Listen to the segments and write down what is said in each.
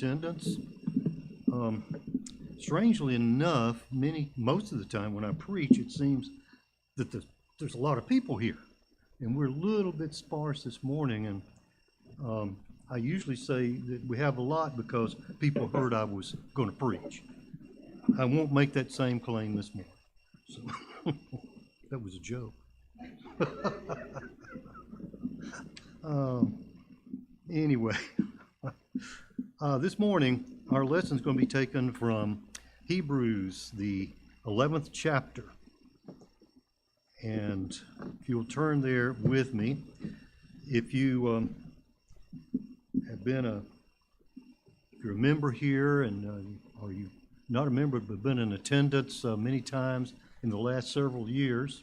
attendance. Strangely enough, most of the time when I preach, it seems that there's a lot of people here, and we're a little bit sparse this morning. And I usually say that we have a lot because people heard I was going to preach. I won't make that same claim this morning. So that was a joke. Anyway, this morning our lesson is going to be taken from Hebrews, the 11th chapter. And if you'll turn there with me, if you have been if you're a member here, and or you not a member but been in attendance many times in the last several years,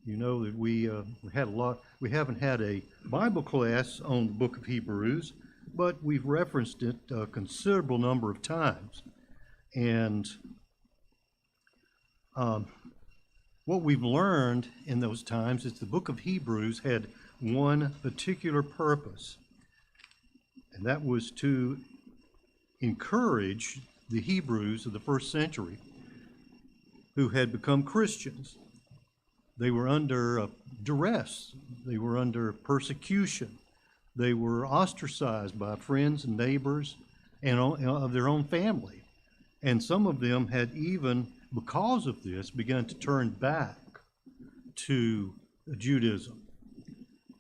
you know that we haven't had a Bible class on the book of Hebrews, but we've referenced it a considerable number of times. And what we've learned in those times is the book of Hebrews had one particular purpose, and that was to encourage the Hebrews of the first century who had become Christians. They were under duress. They were under persecution. They were ostracized by friends and neighbors and of their own family. And some of them had even, because of this, begun to turn back to Judaism.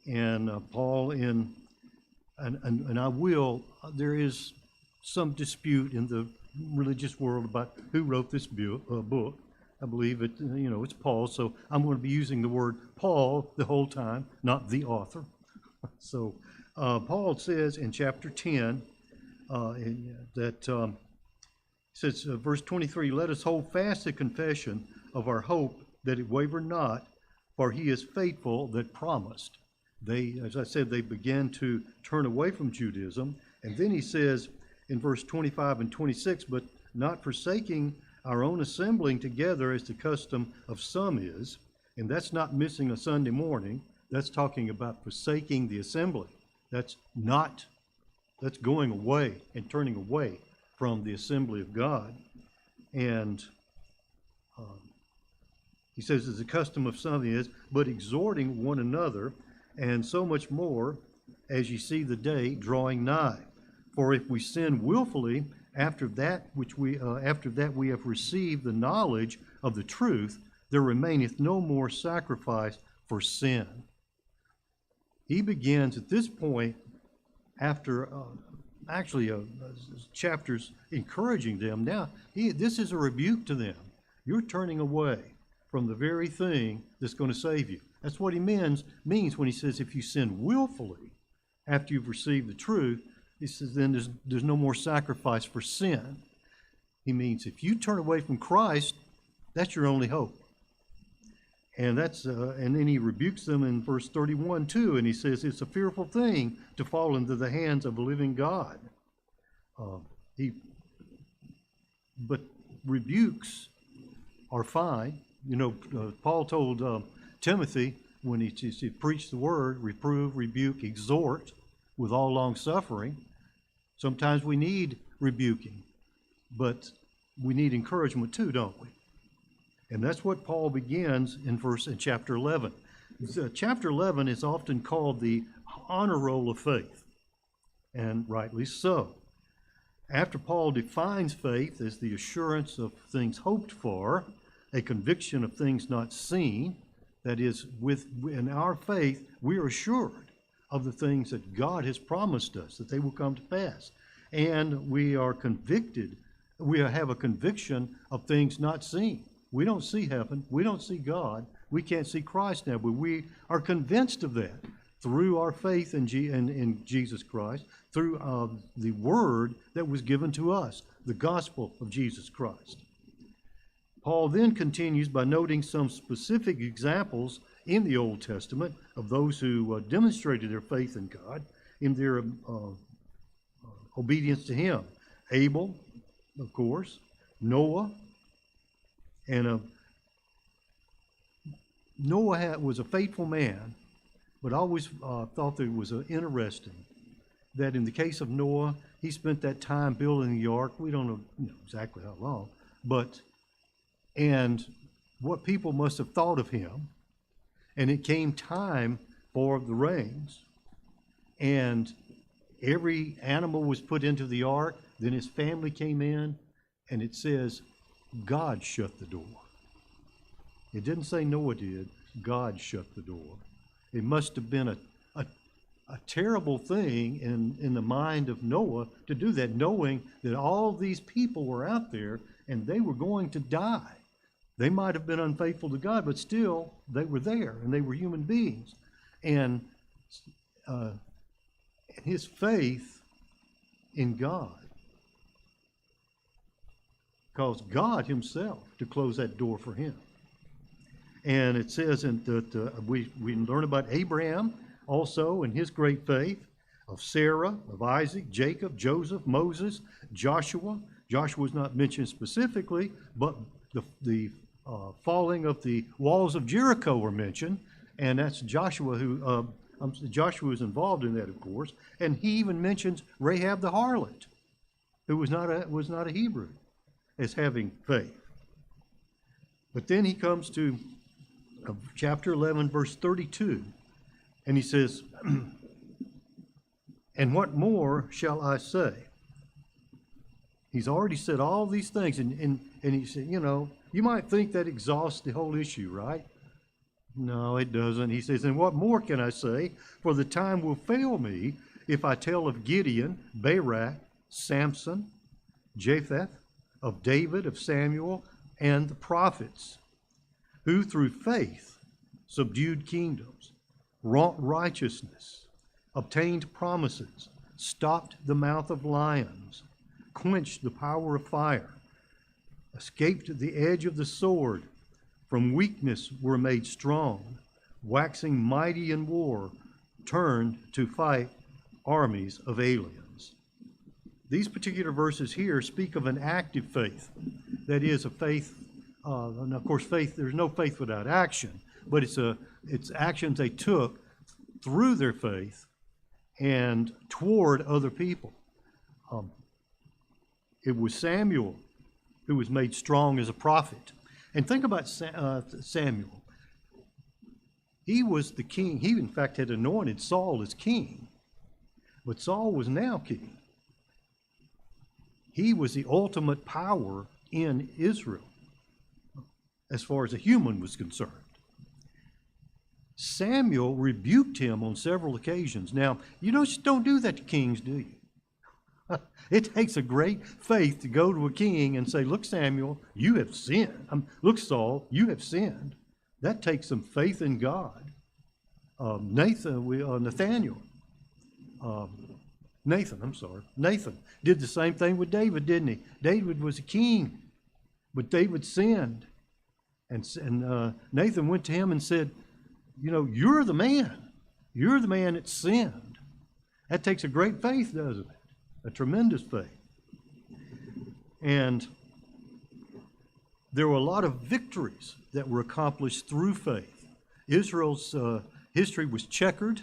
And Paul there is some dispute in the religious world about who wrote this book. I believe it's Paul, so I'm going to be using the word Paul the whole time, not the author. So Paul says in chapter 10 says, verse 23, "Let us hold fast the confession of our hope, that it waver not, for he is faithful that promised." They, as I said, they began to turn away from Judaism. And then he says in verse 25 and 26, "But not forsaking our own assembling together as the custom of some is," and that's not missing a Sunday morning. That's talking about forsaking the assembly. That's going away and turning away from the assembly of God. And he says, as the custom of some is, but exhorting one another, and so much more as ye see the day drawing nigh. For if we sin willfully after that we have received the knowledge of the truth, there remaineth no more sacrifice for sin. He begins at this point, after chapters encouraging them. Now, this is a rebuke to them. You're turning away from the very thing that's going to save you. That's what he means when he says if you sin willfully after you've received the truth, he says then there's no more sacrifice for sin. He means if you turn away from Christ, that's your only hope. And and then he rebukes them in verse 31 too, and he says it's a fearful thing to fall into the hands of a living God. But rebukes are fine. Paul told Timothy when he preached the word, reprove, rebuke, exhort with all long suffering. Sometimes we need rebuking, but we need encouragement too, don't we? And that's what Paul begins in chapter 11. Chapter 11 is often called the honor roll of faith, and rightly so. After Paul defines faith as the assurance of things hoped for, a conviction of things not seen, that is, in our faith, we are assured of the things that God has promised us, that they will come to pass. And we are convicted, we have a conviction of things not seen. We don't see heaven, we don't see God, we can't see Christ now, but we are convinced of that through our faith in Jesus Christ, through the word that was given to us, the gospel of Jesus Christ. Paul then continues by noting some specific examples in the Old Testament of those who demonstrated their faith in God, in their obedience to him. Abel, of course, Noah, and Noah was a faithful man, but I always thought that it was interesting that in the case of Noah, he spent that time building the ark. We don't know, exactly how long, and what people must have thought of him. And it came time for the rains, and every animal was put into the ark. Then his family came in, and it says God shut the door. It didn't say Noah did. God shut the door. It must have been a terrible thing in the mind of Noah to do that, knowing that all these people were out there and they were going to die. They might have been unfaithful to God, but still they were there and they were human beings. And his faith in God caused God himself to close that door for him. And it says that we learn about Abraham also and his great faith, of Sarah, of Isaac, Jacob, Joseph, Moses, Joshua. Joshua is not mentioned specifically, but the falling of the walls of Jericho were mentioned, and that's Joshua who Joshua is involved in that, of course. And he even mentions Rahab the harlot, who was not a Hebrew, as having faith. But then he comes to chapter 11, verse 32, and he says, and what more shall I say? He's already said all these things, and he said, you might think that exhausts the whole issue, right? No, it doesn't. He says, and what more can I say? For the time will fail me if I tell of Gideon, Barak, Samson, Jephthah, of David, of Samuel, and the prophets, who through faith subdued kingdoms, wrought righteousness, obtained promises, stopped the mouth of lions, quenched the power of fire, escaped the edge of the sword, from weakness were made strong, waxing mighty in war, turned to fight armies of aliens. These particular verses here speak of an active faith. That is a faith, and of course faith, there's no faith without action, but it's actions they took through their faith and toward other people. It was Samuel who was made strong as a prophet. And think about Samuel. He was the king. He, in fact, had anointed Saul as king. But Saul was now king. He was the ultimate power in Israel, as far as a human was concerned. Samuel rebuked him on several occasions. Now, you just don't do that to kings, do you? It takes a great faith to go to a king and say, look, Samuel, you have sinned. Look, Saul, you have sinned. That takes some faith in God. Nathan did the same thing with David, didn't he? David was a king, but David sinned. And Nathan went to him and said, you're the man. You're the man that sinned. That takes a great faith, doesn't it? A tremendous faith. And there were a lot of victories that were accomplished through faith. Israel's history was checkered.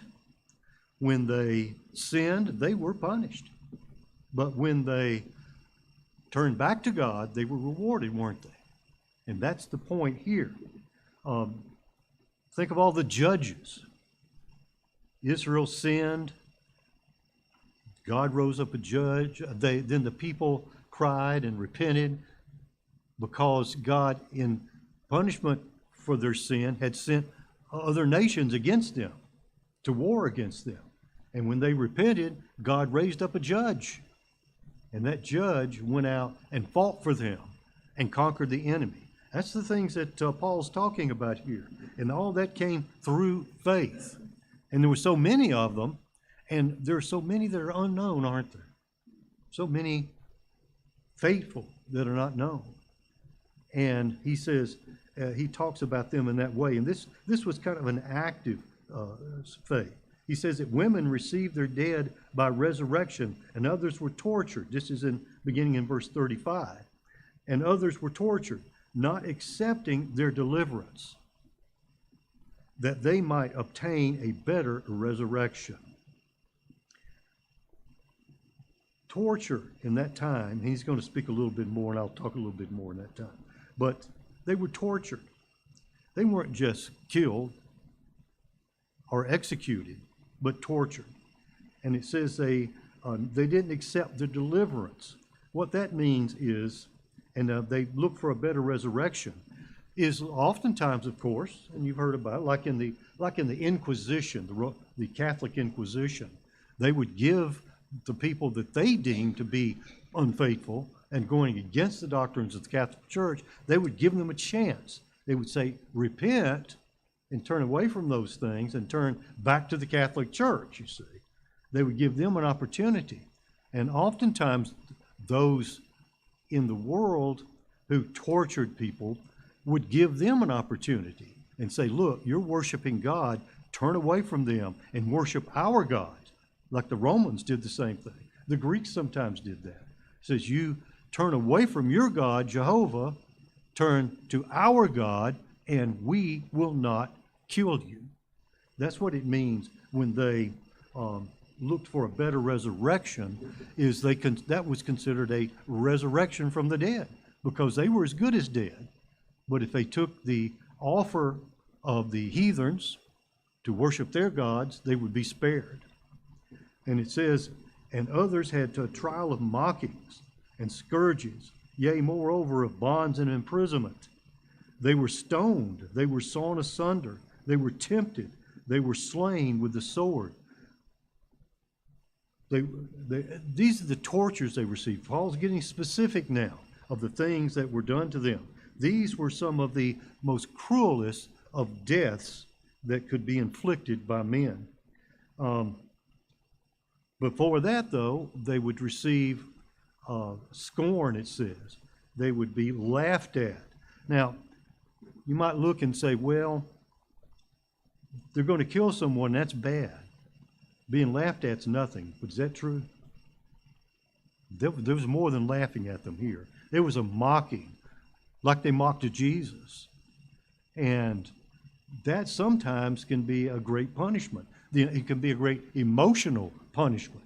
When they sinned, they were punished. But when they turned back to God, they were rewarded, weren't they? And that's the point here. Think of all the judges. Israel sinned. God rose up a judge. Then the people cried and repented because God, in punishment for their sin, had sent other nations against them, to war against them. And when they repented, God raised up a judge. And that judge went out and fought for them and conquered the enemy. That's the things that Paul's talking about here. And all that came through faith. And there were so many of them, and there are so many that are unknown, aren't there? So many faithful that are not known. And he says, he talks about them in that way. And this was kind of an active faith. He says that women received their dead by resurrection, and others were tortured. This is beginning in verse 35. And others were tortured, not accepting their deliverance, that they might obtain a better resurrection. torture in that time, he's going to speak a little bit more, and I'll talk a little bit more in that time, but they were tortured. They weren't just killed or executed, but tortured. And it says they didn't accept the deliverance. What that means is, and they look for a better resurrection, is oftentimes, of course, and you've heard about it, like in the Inquisition, the Catholic Inquisition, they would give the people that they deemed to be unfaithful and going against the doctrines of the Catholic Church, they would give them a chance. They would say, repent and turn away from those things and turn back to the Catholic Church, you see. They would give them an opportunity. And oftentimes, those in the world who tortured people would give them an opportunity and say, look, you're worshiping God, turn away from them and worship our God. Like the Romans did the same thing. The Greeks sometimes did that. It says, you turn away from your God, Jehovah, turn to our God, and we will not kill you. That's what it means when they looked for a better resurrection, is that was considered a resurrection from the dead, because they were as good as dead. But if they took the offer of the heathens to worship their gods, they would be spared. And it says, and others had a trial of mockings and scourges, yea, moreover, of bonds and imprisonment. They were stoned, they were sawn asunder, they were tempted, they were slain with the sword. These are the tortures they received. Paul's getting specific now of the things that were done to them. These were some of the most cruelest of deaths that could be inflicted by men. Before that, though, they would receive scorn, it says. They would be laughed at. Now, you might look and say, well, they're going to kill someone, that's bad. Being laughed at's nothing. But is that true? There was more than laughing at them here. There was a mocking, like they mocked Jesus. And that sometimes can be a great punishment. It can be a great emotional punishment.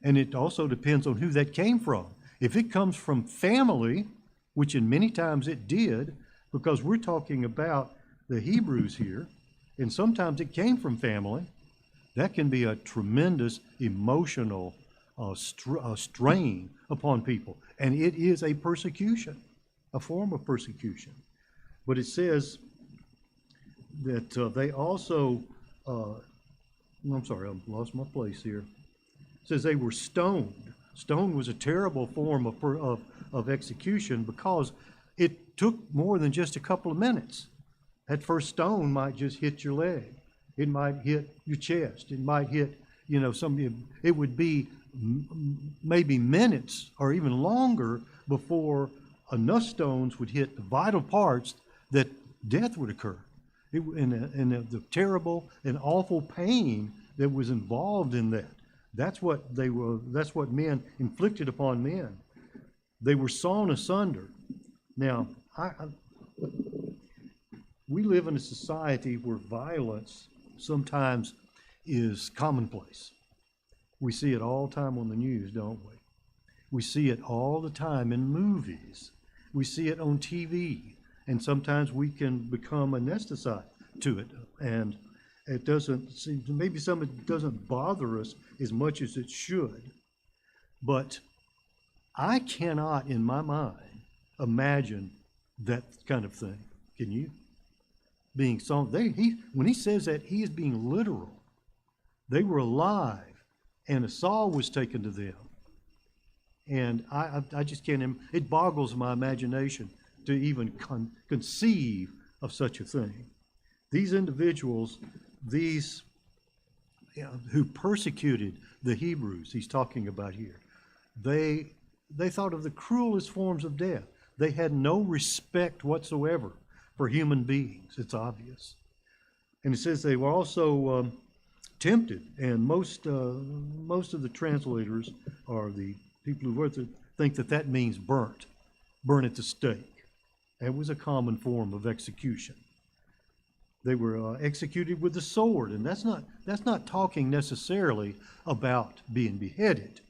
And it also depends on who that came from. If it comes from family, which in many times it did, because we're talking about the Hebrews here, and sometimes it came from family, that can be a tremendous emotional strain upon people. And it is a persecution, a form of persecution. But it says that they also, I'm sorry, I lost my place here. It says they were stoned. Stone was a terrible form of execution because it took more than just a couple of minutes. That first stone might just hit your leg. It might hit your chest. It might hit, it would be maybe minutes or even longer before enough stones would hit the vital parts that death would occur. And the terrible and awful pain that was involved in that. That's what men inflicted upon men. They were sawn asunder. Now, we live in a society where violence sometimes is commonplace. We see it all the time on the news, don't we? We see it all the time in movies. We see it on TV. And sometimes we can become anesthetized to it. And it doesn't seem, maybe some of it doesn't bother us as much as it should. But I cannot, in my mind, imagine that kind of thing. Can you? Being sawn. When he says that, he is being literal. They were alive, and a saw was taken to them. And I just can't, it boggles my imagination to even conceive of such a thing. These individuals, who persecuted the Hebrews, he's talking about here, they thought of the cruelest forms of death. They had no respect whatsoever for human beings. It's obvious. And it says they were also tempted, and most of the translators or the people who wrote it think that means burnt at the stake. That was a common form of execution. They were executed with the sword, and that's not talking necessarily about being beheaded.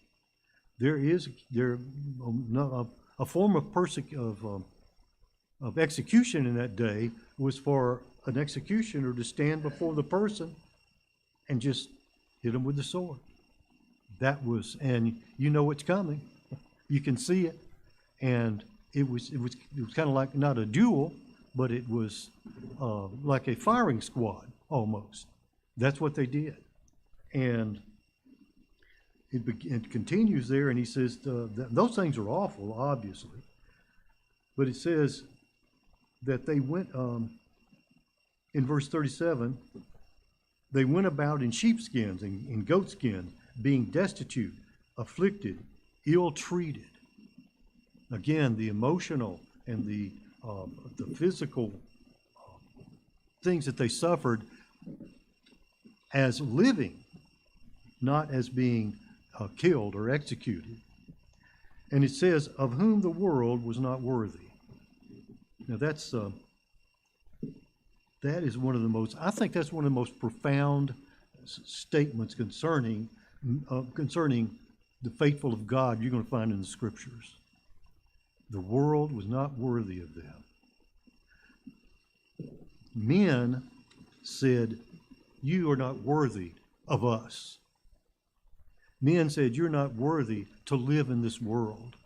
a form of execution in that day was for an executioner to stand before the person and just hit him with the sword. That was, and you know it's coming. You can see it, and it was kind of like not a duel, but it was like a firing squad almost. That's what they did, and it continues there, and he says those things are awful, obviously, but it says that they went in verse 37. They went about in sheepskins and in goatskins, being destitute, afflicted, ill-treated. Again, the emotional and the physical things that they suffered as living, not as being killed or executed. And it says, of whom the world was not worthy. Now that is one of the most, I think that's one of the most profound statements concerning the faithful of God you're going to find in the scriptures. The world was not worthy of them. Men said, you are not worthy of us. Men said, you're not worthy to live in this world.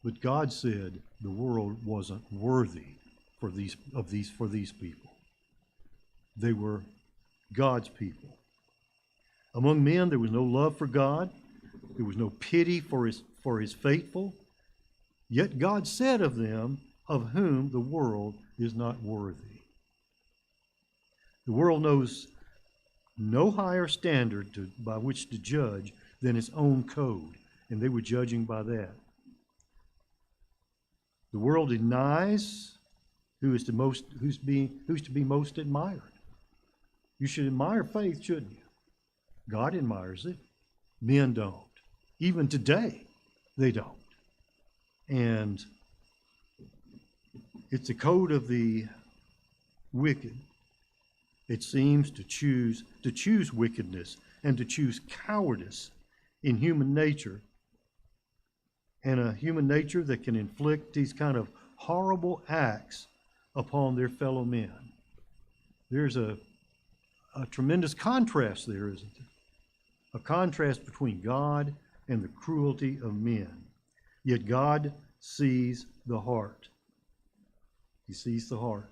But God said the world wasn't worthy for these people. They were God's people. Among men there was no love for God. There was no pity for his faithful. Yet God said of them, of whom the world is not worthy. The world knows no higher standard by which to judge than its own code, and they were judging by that. The world denies who's to be most admired. You should admire faith, shouldn't you? God admires it. Men don't. Even today, they don't. And it's a code of the wicked. It seems to choose wickedness and to choose cowardice in human nature, and a human nature that can inflict these kind of horrible acts upon their fellow men. There's a tremendous contrast there, isn't there? A contrast between God and the cruelty of men. Yet God sees the heart. He sees the heart.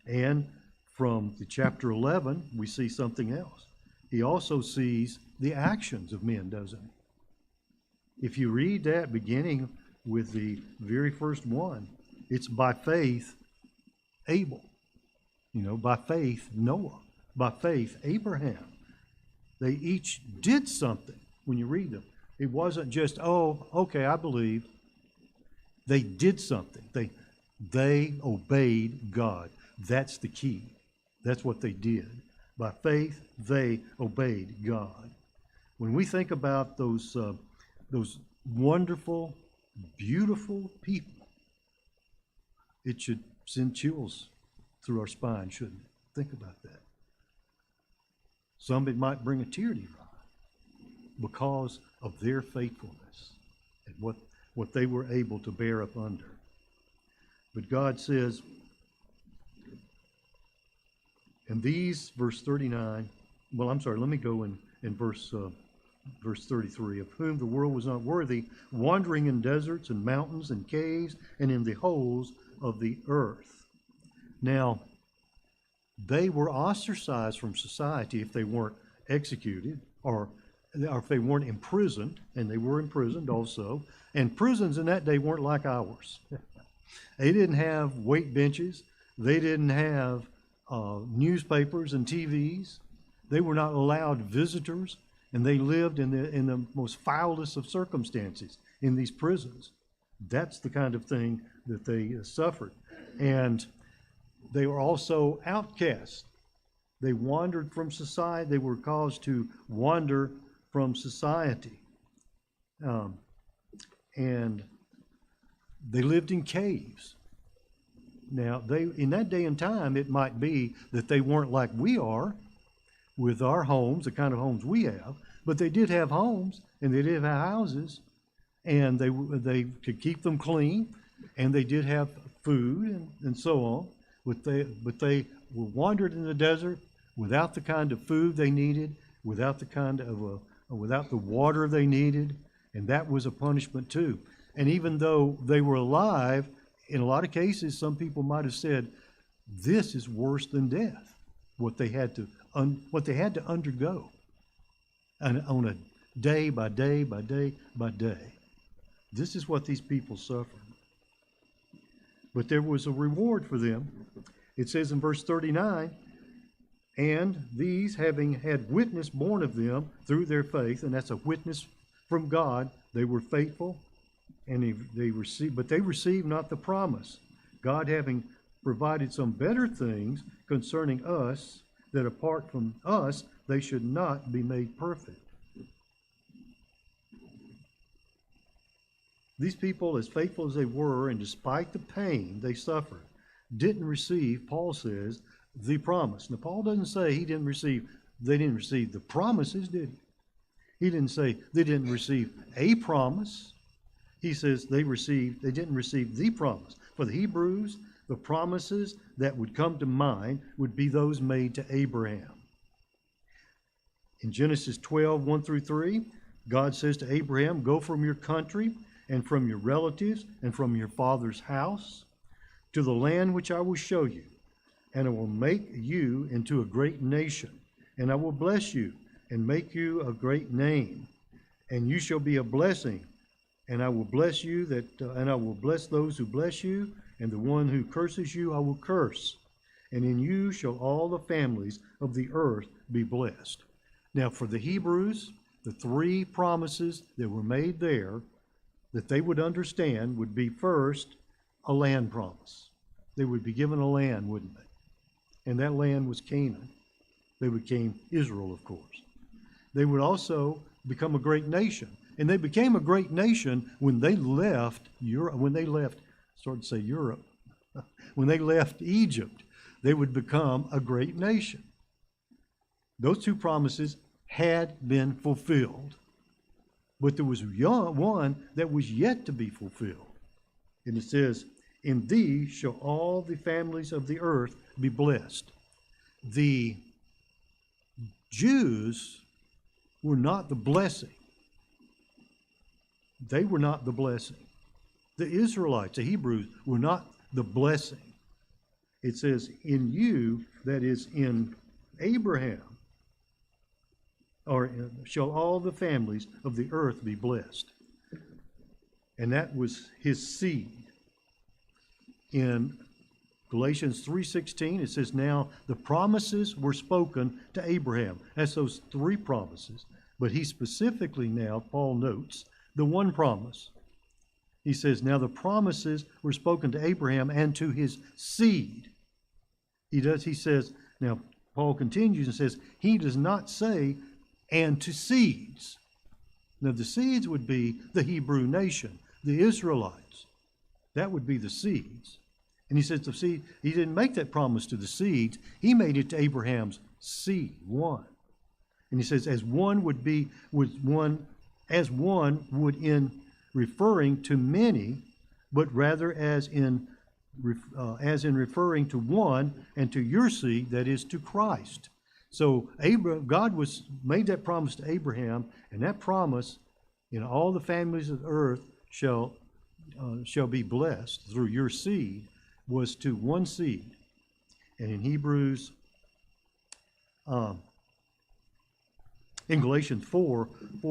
And from the chapter 11, we see something else. He also sees the actions of men, doesn't he? If you read that beginning with the very first one, it's by faith Abel. By faith Noah. By faith Abraham. They each did something when you read them. It wasn't just, oh, okay, I believe. They did something. They obeyed God. That's the key. That's what they did. By faith, they obeyed God. When we think about those wonderful, beautiful people, it should send chills through our spine, shouldn't it? Think about that. Some, it might bring a tear to your eye because of their faithfulness and what they were able to bear up under. But God says, and these, verse 39, well, I'm sorry, let me go in verse 33, of whom the world was not worthy, wandering in deserts and mountains and caves and in the holes of the earth. Now, they were ostracized from society if they weren't executed or if they weren't imprisoned, and they were imprisoned also. And prisons in that day weren't like ours. They didn't have weight benches. They didn't have newspapers and TVs. They were not allowed visitors, and they lived in the most foulest of circumstances in these prisons. That's the kind of thing that they suffered. And they were also outcasts. They wandered from society. They were caused to wander from society. And they lived in caves. Now, in that day and time, it might be that they weren't like we are with our homes, the kind of homes we have, But they did have homes, and they did have houses, and they could keep them clean, and they did have food and so on. But they were wandered in the desert without the kind of food they needed, without the water they needed, and that was a punishment too. And even though they were alive, in a lot of cases, some people might have said, "This is worse than death." What they had to undergo, and on a day by day by day by day. This is what these people suffered. But there was a reward for them. It says in verse 39, "And these, having had witness borne of them through their faith," and that's a witness from God, they were faithful, and they received not the promise. God having provided some better things concerning us, that apart from us they should not be made perfect. These people, as faithful as they were, and despite the pain they suffered, didn't receive, Paul says, the promise. Now, Paul doesn't say they didn't receive the promises, did he? He didn't say they didn't receive a promise. He says they didn't receive the promise. For the Hebrews, the promises that would come to mind would be those made to Abraham. In Genesis 12, 1 through 3, God says to Abraham, "Go from your country and from your relatives and from your father's house to the land which I will show you, and I will make you into a great nation, and I will bless you and make you a great name, and you shall be a blessing, and I will bless you and I will bless those who bless you, and the one who curses you I will curse, and in you shall all the families of the earth be blessed." Now, for the Hebrews, the three promises that were made there that they would understand would be, first, a land promise. They would be given a land, wouldn't they? And that land was Canaan. They became Israel, of course. They would also become a great nation. And they became a great nation when they left Europe, when they left Egypt, they would become a great nation. Those two promises had been fulfilled. But there was one that was yet to be fulfilled. And it says, "In thee shall all the families of the earth be blessed." The Jews were not the blessing. They were not the blessing. The Israelites, the Hebrews, were not the blessing. It says, "In you," that is in Abraham, or shall all the families of the earth be blessed. And that was his seed. In Galatians 3:16, it says, "Now the promises were spoken to Abraham." That's those three promises. But he specifically now, Paul notes, the one promise. He says, "Now the promises were spoken to Abraham and to his seed." He says, now Paul continues and says, he does not say, "and to seeds." Now the seeds would be the Hebrew nation, the Israelites. That would be the seeds. And he says the seed, he didn't make that promise to the seeds. He made it to Abraham's seed, one. And he says, as one would in referring to many, but rather as in referring to one, and to your seed, that is to Christ. So God made that promise to Abraham, and that promise, all the families of the earth shall be blessed through your seed, was to one seed. And in Hebrews, in Galatians 4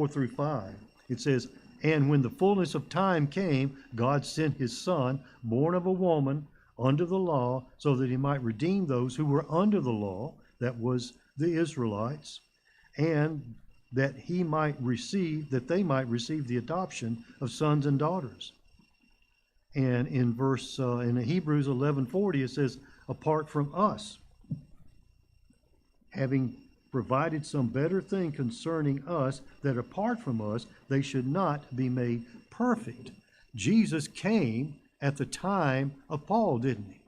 through 5, it says, "And when the fullness of time came, God sent his Son, born of a woman, under the law, so that he might redeem those who were under the law," that was the Israelites, "and that they might receive the adoption of sons and daughters." And in Hebrews 11:40, it says, "Apart from us, having provided some better thing concerning us, that apart from us they should not be made perfect." Jesus came at the time of Paul, didn't he?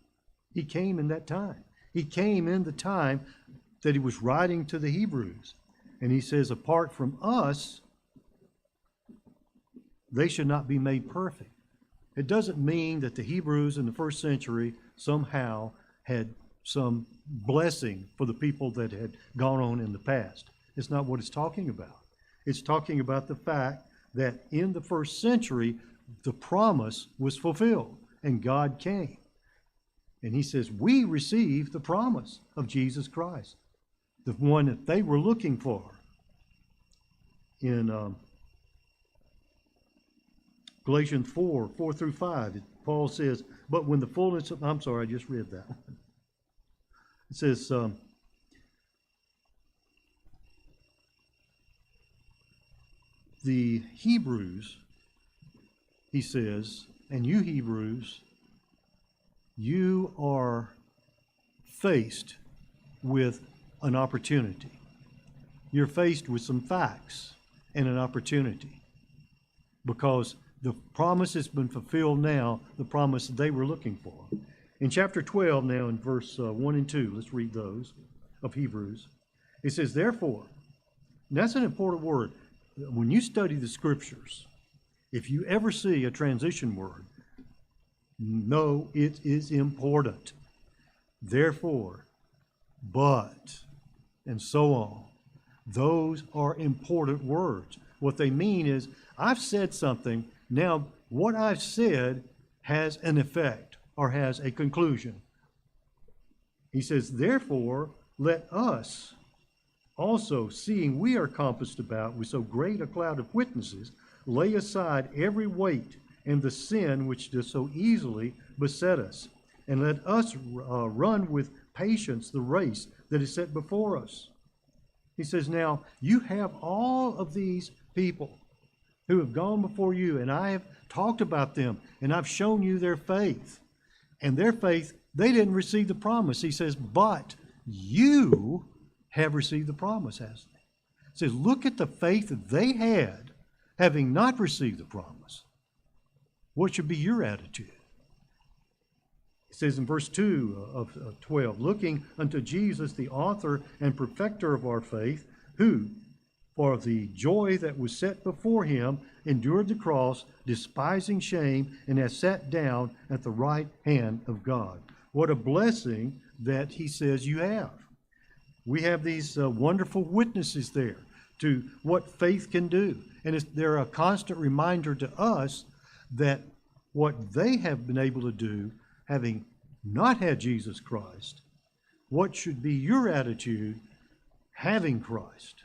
He came in that time. He came in the time that he was writing to the Hebrews. And he says, apart from us, they should not be made perfect. It doesn't mean that the Hebrews in the first century somehow had some blessing for the people that had gone on in the past. It's not what it's talking about. It's talking about the fact that in the first century, the promise was fulfilled and God came. And he says, we received the promise of Jesus Christ, the one that they were looking for. In Galatians 4:4-5, Paul says, but when the fullness of, I'm sorry, I just read that. It says, the Hebrews, he says, and you Hebrews, you are faced with an opportunity. You're faced with some facts and an opportunity, because the promise has been fulfilled now, the promise they were looking for. In chapter 12 now, in verse 1 and 2, let's read those of Hebrews. It says, therefore, and that's an important word. When you study the scriptures, if you ever see a transition word, know it is important. Therefore, but, and so on. Those are important words. What they mean is, I've said something, now what I've said has an effect or has a conclusion. He says, therefore, let us also, seeing we are compassed about with so great a cloud of witnesses, lay aside every weight and the sin which does so easily beset us, and let us run with patience the race that is set before us. He says, now, you have all of these people who have gone before you, and I have talked about them, and I've shown you their faith. And their faith, they didn't receive the promise. He says, but you have received the promise, hasn't he? He says, look at the faith that they had, having not received the promise. What should be your attitude? It says in verse 2 of 12, looking unto Jesus, the author and perfecter of our faith, who, for the joy that was set before him, endured the cross, despising shame, and has sat down at the right hand of God. What a blessing that he says you have. We have these wonderful witnesses there to what faith can do. And they're a constant reminder to us that what they have been able to do, having not had Jesus Christ, what should be your attitude having Christ?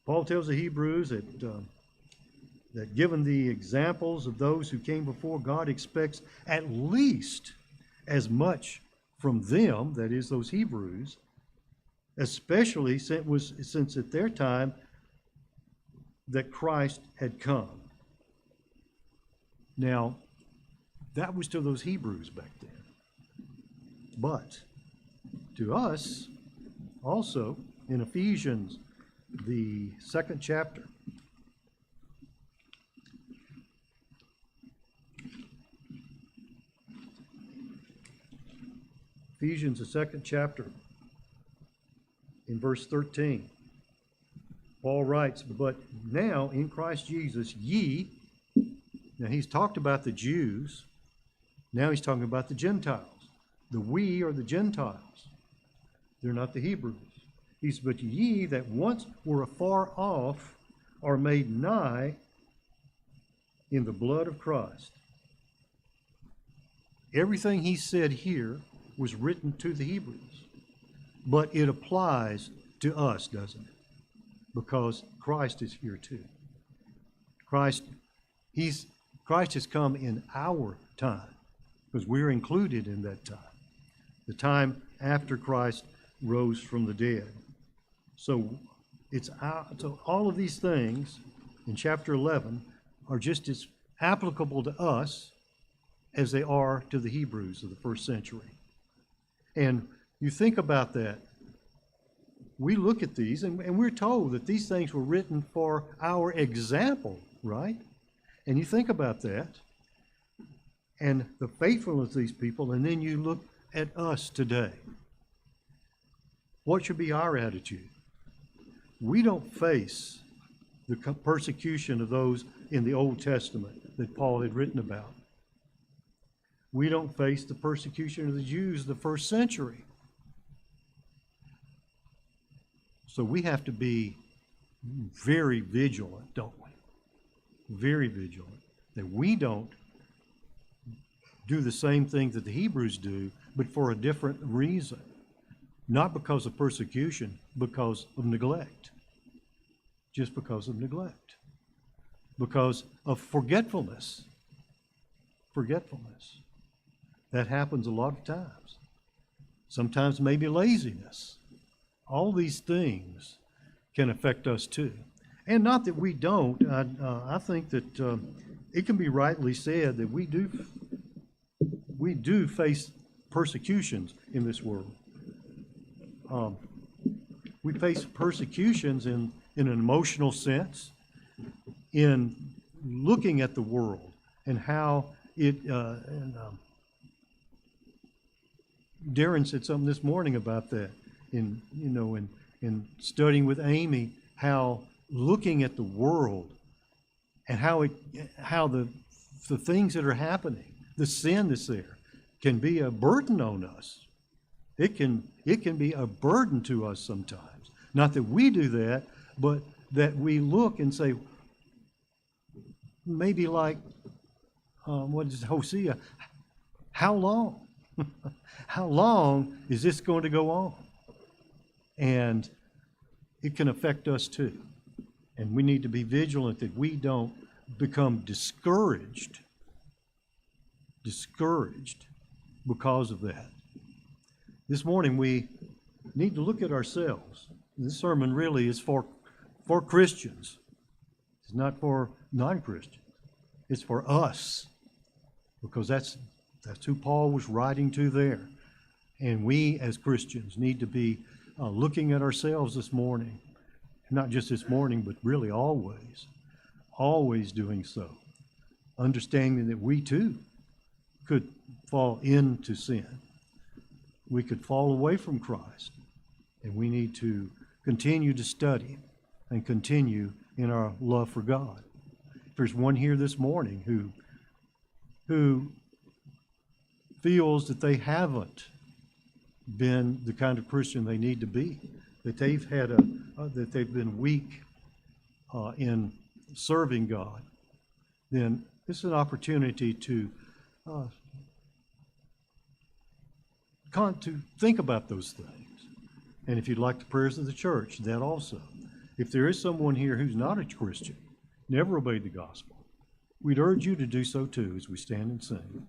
Paul tells the Hebrews that given the examples of those who came before, God expects at least as much from them, that is, those Hebrews, especially since at their time that Christ had come. Now, that was to those Hebrews back then. But to us, also, in Ephesians, the 2nd chapter, Ephesians, the 2nd chapter, in verse 13, Paul writes, but now in Christ Jesus, ye, now he's talked about the Jews, now he's talking about the Gentiles. The we are the Gentiles. They're not the Hebrews. He says, but ye that once were afar off are made nigh in the blood of Christ. Everything he said here was written to the Hebrews, but it applies to us, doesn't it? Because Christ is here too. Christ has come in our time, because we're included in that time, the time after Christ rose from the dead. So so all of these things in chapter 11 are just as applicable to us as they are to the Hebrews of the first century. And you think about that. We look at these and we're told that these things were written for our example, right? And you think about that and the faithfulness of these people, and then you look at us today. What should be our attitude? We don't face the persecution of those in the Old Testament that Paul had written about. We don't face the persecution of the Jews of the first century. So we have to be very vigilant, don't we? Very vigilant that we don't do the same thing that the Hebrews do, but for a different reason. Not because of persecution, because of neglect. Just because of neglect. Because of forgetfulness. Forgetfulness. That happens a lot of times. Sometimes maybe laziness. All these things can affect us too. And not that we don't. I think that it can be rightly said that we do face persecutions in this world. We face persecutions in an emotional sense, in looking at the world and how it. Darren said something this morning about that. In studying with Amy, how looking at the world and how the things that are happening, the sin that's there, can be a burden on us. It can be a burden to us sometimes. Not that we do that, but that we look and say, maybe like what is Hosea? How long? How long is this going to go on? And it can affect us too. And we need to be vigilant that we don't become discouraged because of that. This morning we need to look at ourselves. This sermon really is for Christians. It's not for non-Christians. It's for us, because that's who Paul was writing to there. And we as Christians need to be looking at ourselves this morning. Not just this morning, but really always doing so. Understanding that we too could fall into sin. We could fall away from Christ. And we need to continue to study and continue in our love for God. If there's one here this morning who feels that they haven't been the kind of Christian they need to be, that they've had that they've been weak in serving God, then this is an opportunity to think about those things. And if you'd like the prayers of the church, that also. If there is someone here who's not a Christian, never obeyed the gospel, we'd urge you to do so too as we stand and sing.